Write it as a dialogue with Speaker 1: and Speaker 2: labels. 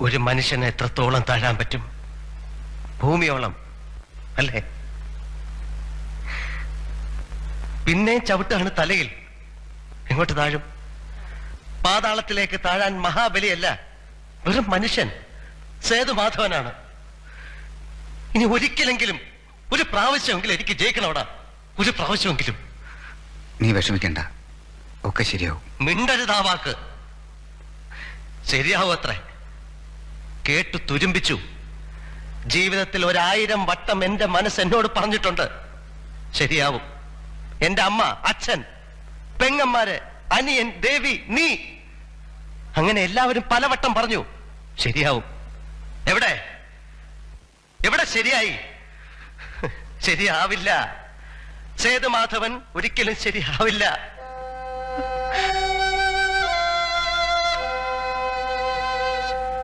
Speaker 1: ഒരു മനുഷ്യനെ എത്രത്തോളം താഴാൻ പറ്റും? ഭൂമിയോളം അല്ലേ? പിന്നെ ചവിട്ടാണ് തലയിൽ. എങ്ങോട്ട് താഴും? പാതാളത്തിലേക്ക് താഴാൻ മഹാബലിയല്ല, വെറും മനുഷ്യൻ സേതുമാധവനാണ്. ഇനി ഒരിക്കലെങ്കിലും, ഒരു പ്രാവശ്യമെങ്കിലും എനിക്ക് ജയിക്കണോടാ, ഒരു പ്രാവശ്യമെങ്കിലും.
Speaker 2: നീ വിഷമിക്കണ്ട, ഒക്കെ ശരിയാവും.
Speaker 1: മിണ്ടരുതാ വാക്ക്. ശരിയാവും അത്രേ. കേട്ടു തുരുമ്പിച്ചു. ജീവിതത്തിൽ 1000 വട്ടം എന്റെ മനസ്സ് എന്നോട് പറഞ്ഞിട്ടുണ്ട് ശരിയാവും. എന്റെ അമ്മ, അച്ഛൻ, പെങ്ങന്മാര്, അനിയൻ, ദേവി, നീ, അങ്ങനെ എല്ലാവരും പലവട്ടം പറഞ്ഞു ശരിയാവും. എവിടെ എവിടെ ശരിയായി? ശരിയാവില്ല. സേതുമാധവൻ ഒരിക്കലും ശരിയാവില്ല.